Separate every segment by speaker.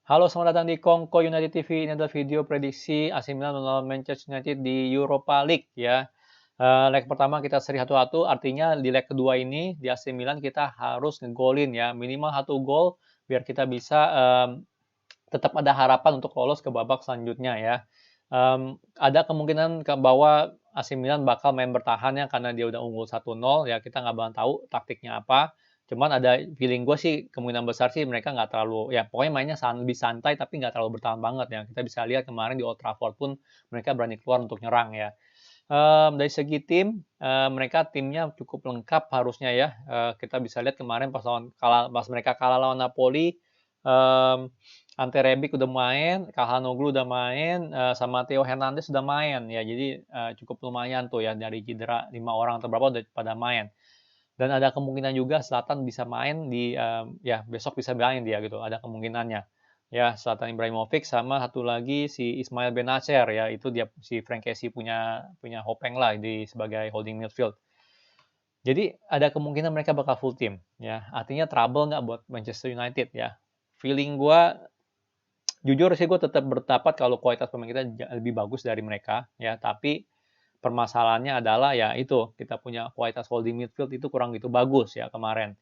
Speaker 1: Halo, selamat datang di Kongko United TV. Ini adalah video prediksi AC Milan melawan Manchester United di Europa League ya. Leg pertama kita seri 1-1, artinya di leg kedua ini di AC Milan kita harus ngegolin ya, minimal 1 gol biar kita bisa tetap ada harapan untuk lolos ke babak selanjutnya ya. Ada kemungkinan bahwa AC Milan bakal main bertahan ya karena dia udah unggul 1-0 ya, kita nggak bakal tahu taktiknya apa. Cuman ada feeling gue sih kemungkinan besar sih mereka nggak terlalu ya pokoknya mainnya lebih santai tapi nggak terlalu bertahan banget ya. Kita bisa lihat kemarin di Old Trafford pun mereka berani keluar untuk nyerang ya. Dari segi tim, mereka timnya cukup lengkap harusnya ya. Kita bisa lihat kemarin pas mereka kalah lawan Napoli, um, Ante Rebic udah main, Calhanoglu udah main, sama Theo Hernandez udah main ya. Jadi cukup lumayan tuh ya dari cedera 5 orang atau berapa udah pada main. Dan ada kemungkinan juga Zlatan bisa main ya besok bisa main dia gitu, ada kemungkinannya. Ya, Zlatan Ibrahimovic sama satu lagi si Ismail Benacer ya, itu dia si Frank Kessie punya punya Hopeng lah di sebagai holding midfield. Jadi ada kemungkinan mereka bakal full team ya. Artinya trouble nggak buat Manchester United ya. Feeling gue jujur sih gue tetap berpendapat kalau kualitas pemain kita lebih bagus dari mereka ya, tapi permasalahannya adalah ya itu kita punya kualitas holding midfield itu kurang gitu bagus ya kemarin.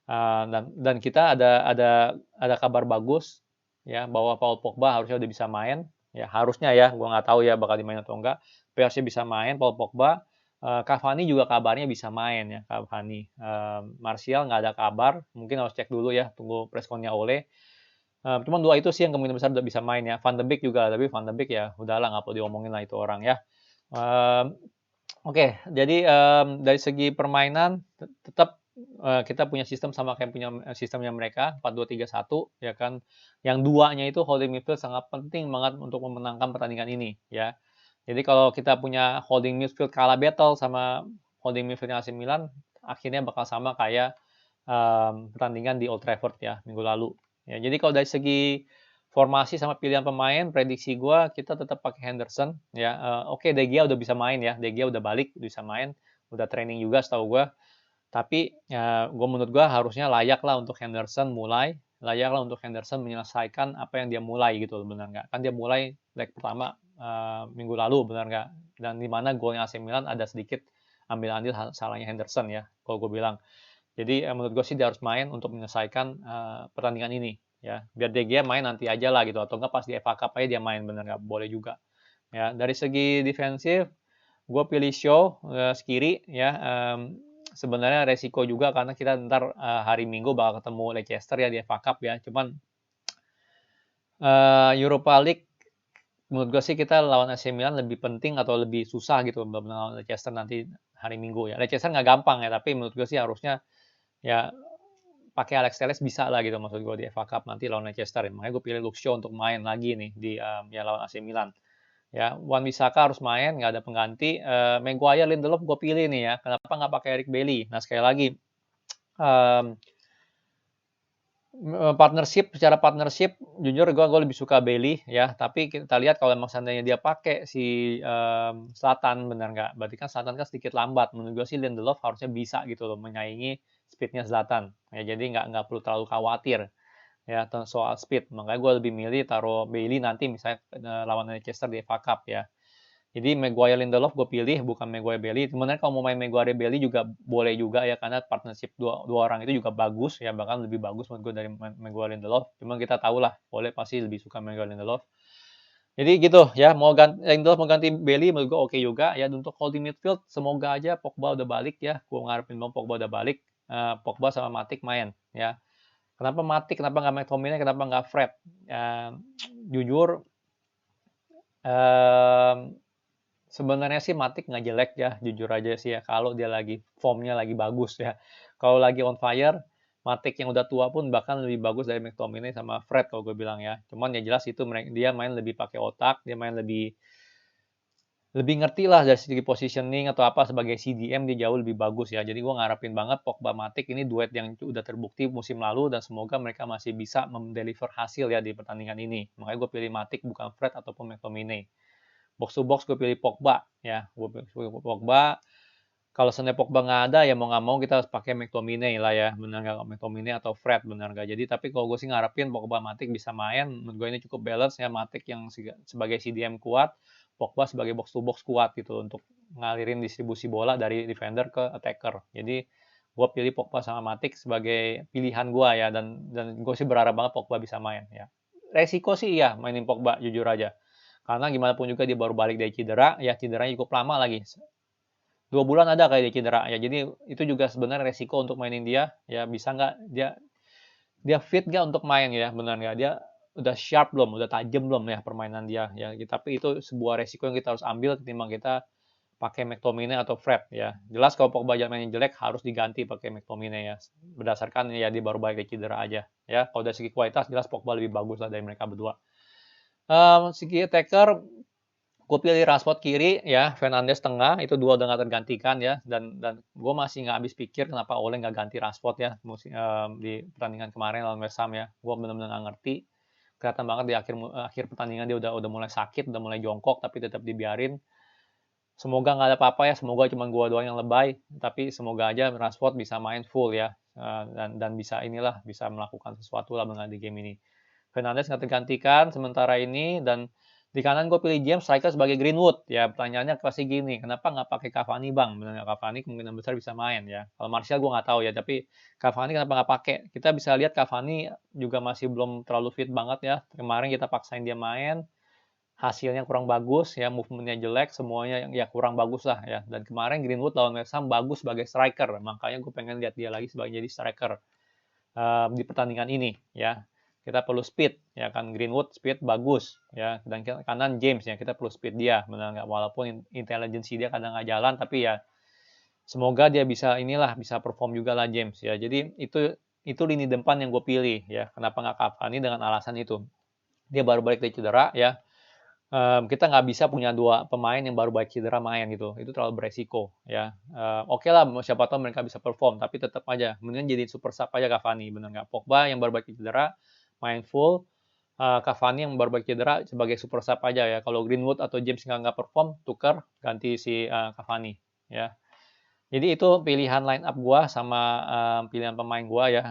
Speaker 1: Dan kita ada kabar bagus ya bahwa Paul Pogba harusnya udah bisa main ya, harusnya ya, gue nggak tahu ya bakal dimain atau enggak. PSG bisa main Paul Pogba. Cavani juga kabarnya bisa main ya, Cavani. Martial nggak ada kabar, mungkin harus cek dulu ya, tunggu preskonnya Ole. Cuman dua itu sih yang kemungkinan besar udah bisa main ya. Van de Beek juga, tapi Van de Beek ya udahlah nggak perlu diomongin lah itu orang ya. Um, Oke, jadi dari segi permainan tetap kita punya sistem sama kayak punya sistemnya mereka 4-2-3-1 ya kan. Yang duanya itu holding midfield sangat penting banget untuk memenangkan pertandingan ini ya. Jadi kalau kita punya holding midfield kalah battle sama holding midfield AC Milan, akhirnya bakal sama kayak pertandingan di Old Trafford ya minggu lalu. Ya, jadi kalau dari segi formasi sama pilihan pemain, prediksi gue kita tetap pakai Henderson ya. Oke, De Gea udah bisa main ya, De Gea udah balik, udah bisa main, udah training juga setahu gue. Tapi ya, menurut gue harusnya layak lah untuk Henderson mulai, layak lah untuk Henderson menyelesaikan apa yang dia mulai gitu, benar nggak? Kan dia mulai leg pertama minggu lalu, benar nggak? Dan di mana golnya AC Milan ada sedikit ambil andil salahnya Henderson ya, kalau gue bilang. Jadi menurut gue sih dia harus main untuk menyelesaikan pertandingan ini ya. Biar De Gea main nanti aja lah gitu, atau enggak pas di FA Cup aja dia main, bener nggak boleh juga. Ya, dari segi defensif, gue pilih Shaw kiri ya. Sebenarnya resiko juga karena kita ntar hari Minggu bakal ketemu Leicester ya di FA Cup ya. Cuman Europa League menurut gue sih kita lawan AC Milan lebih penting atau lebih susah gitu melawan Leicester nanti hari Minggu ya. Leicester nggak gampang ya, tapi menurut gue sih harusnya ya pakai Alex Telles bisa lah gitu maksud gue di FA Cup nanti lawan Leicester ya. Makanya gue pilih Luke Shaw untuk main lagi nih di ya lawan AC Milan. Ya, Wan-Bissaka harus main, nggak ada pengganti. Maguire, Lindelof gue pilih nih ya. Kenapa nggak pakai Eric Bailly? Nah sekali lagi, um, secara partnership, jujur gue lebih suka Bailey ya. Tapi kita lihat kalau emang seandainya dia pakai si Zlatan, benar nggak? Berarti kan Zlatan kan sedikit lambat. Menurut gue sih Lindelof harusnya bisa gitu loh menyaingi speednya Zlatan. Ya jadi nggak perlu terlalu khawatir ya soal speed. Makanya gue lebih milih taruh Bailey nanti misalnya lawan Manchester di FA Cup ya. Jadi Maguire Lindelof gue pilih bukan Maguire Bailey. Sebenarnya kalau mau main Maguire Bailey juga boleh juga ya karena partnership dua orang itu juga bagus ya, bahkan lebih bagus menurut gue dari Maguire Lindelof. Cuman kita tahu lah, boleh pasti lebih suka Maguire Lindelof. Jadi gitu ya, mau ganti Lindelof mau ganti Bailey menurut gue oke juga ya. Untuk holding midfield semoga aja Pogba udah balik ya. Gue ngarepin banget Pogba udah balik. Pogba sama Matic main ya. Kenapa Matic? Kenapa nggak McTominay? Kenapa nggak Fred? Jujur, sebenarnya sih Matic nggak jelek ya, jujur aja sih ya. Kalau dia lagi formnya lagi bagus ya. Kalau lagi on fire, Matic yang udah tua pun bahkan lebih bagus dari McTominay sama Fred kalau gue bilang ya. Cuman ya jelas itu dia main lebih pakai otak, dia main lebih ngerti lah dari segi positioning atau apa sebagai CDM dia jauh lebih bagus ya. Jadi gue ngarepin banget Pogba Matic ini duet yang udah terbukti musim lalu dan semoga mereka masih bisa mendeliver hasil ya di pertandingan ini. Makanya gue pilih Matic bukan Fred ataupun McTominay. Box to box gue pilih Pogba ya, gue pilih Pogba. Kalau seandainya Pogba nggak ada, ya mau nggak mau kita harus pakai McTominay lah ya, benar nggak? McTominay atau Fred, benar nggak? Jadi tapi kalau gue sih ngarepin Pogba Matic bisa main, menurut gue ini cukup balance ya, Matic yang sebagai CDM kuat, Pogba sebagai box to box kuat gitu untuk ngalirin distribusi bola dari defender ke attacker. Jadi gue pilih Pogba sama Matic sebagai pilihan gue ya, dan gue sih berharap banget Pogba bisa main ya. Resiko sih iya mainin Pogba jujur aja. Karena gimana pun juga dia baru balik dari cedera, ya cederanya cukup lama lagi. 2 bulan ada kayak dia cedera ya, jadi itu juga sebenarnya resiko untuk mainin dia ya, bisa nggak dia dia fit nggak untuk main ya, benar nggak dia udah sharp belum, udah tajam belum ya permainan dia ya, tapi itu sebuah resiko yang kita harus ambil ketimbang kita pakai McTominay atau Fred ya. Jelas kalau Pogba mainnya jelek harus diganti pakai McTominay ya, berdasarkan ya dia baru balik dari cedera aja ya. Kalau dari segi kualitas jelas Pogba lebih bagus lah dari mereka berdua. Segi attacker gue pilih Rashford kiri ya, Fernandes tengah, itu dua udah nggak tergantikan ya, dan gue masih nggak habis pikir kenapa Ole nggak ganti Rashford ya di pertandingan kemarin lawan West Ham ya, gue benar-benar nggak ngerti. Kelihatan banget di akhir pertandingan dia udah mulai sakit, udah mulai jongkok, tapi tetap dibiarin. Semoga nggak ada apa-apa ya, semoga cuma gue doang yang lebay, tapi semoga aja Rashford bisa main full ya, dan bisa inilah, bisa melakukan sesuatu lah dengan di game ini. Fernandes nggak tergantikan sementara ini, dan di kanan gue pilih James striker sebagai Greenwood ya. Pertanyaannya pasti gini, kenapa nggak pakai Cavani bang? Benar nggak Cavani kemungkinan besar bisa main ya. Kalau Martial gue nggak tahu ya, tapi Cavani kenapa nggak pakai? Kita bisa lihat Cavani juga masih belum terlalu fit banget ya. Kemarin kita paksain dia main, hasilnya kurang bagus ya, movementnya jelek, semuanya ya kurang bagus lah ya. Dan kemarin Greenwood lawan West Ham bagus sebagai striker, makanya gue pengen lihat dia lagi sebagai jadi striker di pertandingan ini ya. Kita perlu speed ya kan, Greenwood speed bagus ya, dan kanan James ya, kita perlu speed dia, benar nggak, walaupun intelligensi dia kadang nggak jalan, tapi ya semoga dia bisa bisa perform juga lah James ya. Jadi itu lini depan yang gue pilih ya. Kenapa nggak Cavani? Dengan alasan itu, dia baru balik dari cedera ya. Kita nggak bisa punya dua pemain yang baru balik cedera main gitu, itu terlalu beresiko ya. Oke lah, siapa tahu mereka bisa perform, tapi tetap aja mendingan jadi super sub aja Cavani, benar nggak? Pogba yang baru balik cedera main full, Cavani yang baru balik cedera sebagai super sub aja ya. Kalau Greenwood atau James nggak perform, tukar ganti si Cavani ya. Jadi itu pilihan line up gua sama pilihan pemain gua ya.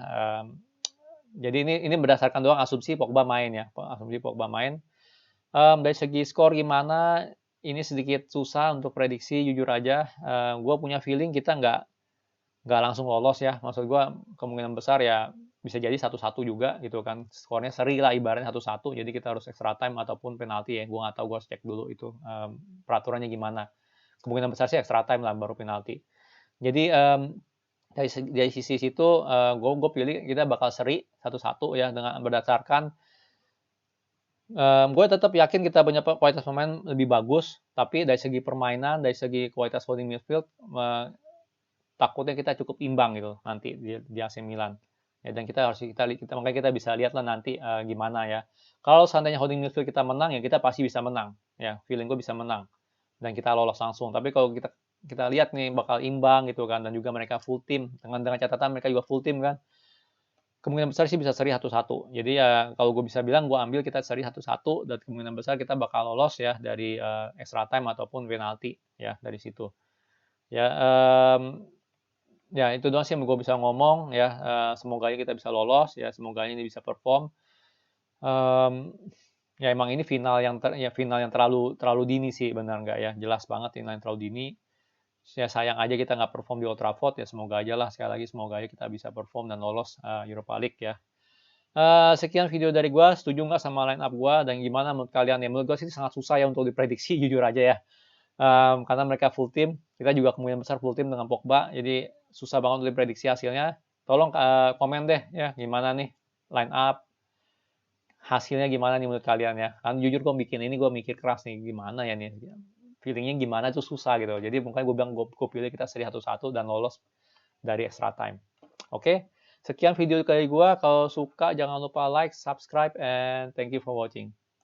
Speaker 1: Jadi ini berdasarkan doang asumsi Pogba main ya, asumsi Pogba main. Dari segi skor gimana, ini sedikit susah untuk prediksi jujur aja. Gue punya feeling kita nggak langsung lolos ya. Maksud gue kemungkinan besar ya bisa jadi 1-1 juga gitu kan. Skornya seri lah ibaratnya 1-1. Jadi kita harus extra time ataupun penalti ya. Gue nggak tahu, gue harus cek dulu itu peraturannya gimana. Kemungkinan besar sih extra time lah baru penalti. Jadi dari sisi situ gue pilih kita bakal seri 1-1 ya, dengan berdasarkan gue tetap yakin kita punya kualitas pemain lebih bagus, tapi dari segi permainan, dari segi kualitas holding midfield, takutnya kita cukup imbang gitu nanti di AC Milan. Ya, dan makanya kita bisa lihat lah nanti gimana ya. Kalau seandainya holding midfield kita menang ya kita pasti bisa menang. Ya, feeling gue bisa menang dan kita lolos langsung. Tapi kalau kita lihat nih bakal imbang gitu kan, dan juga mereka full team dengan catatan mereka juga full team kan. Kemungkinan besar sih bisa seri 1-1. Jadi ya kalau gue bisa bilang gue ambil kita seri 1-1, dan kemungkinan besar kita bakal lolos ya dari extra time ataupun penalti ya dari situ. Ya ya itu doang sih yang gue bisa ngomong ya. Semoga kita bisa lolos ya, semoga ini bisa perform. Ya emang ini final yang terlalu dini sih, benar nggak ya? Jelas banget final yang terlalu dini. Ya sayang aja kita nggak perform di Old Trafford ya, semoga aja lah, sekali lagi semoga aja kita bisa perform dan lolos Europa League ya. Sekian video dari gua, setuju nggak sama line up gua dan gimana menurut kalian ya? Menurut gua sih sangat susah ya untuk diprediksi jujur aja ya. Karena mereka full team, kita juga kemungkinan besar full team dengan Pogba, jadi susah banget untuk diprediksi hasilnya. Tolong komen deh ya gimana nih line up, hasilnya gimana nih menurut kalian ya. Kan jujur gue bikin ini gue mikir keras nih gimana ya nih, feelingnya gimana tuh susah gitu. Jadi mungkin gue bilang gue pilih kita seri 1-1 dan lolos dari extra time. Oke, sekian video dari gue. Kalau suka jangan lupa like, subscribe, and thank you for watching.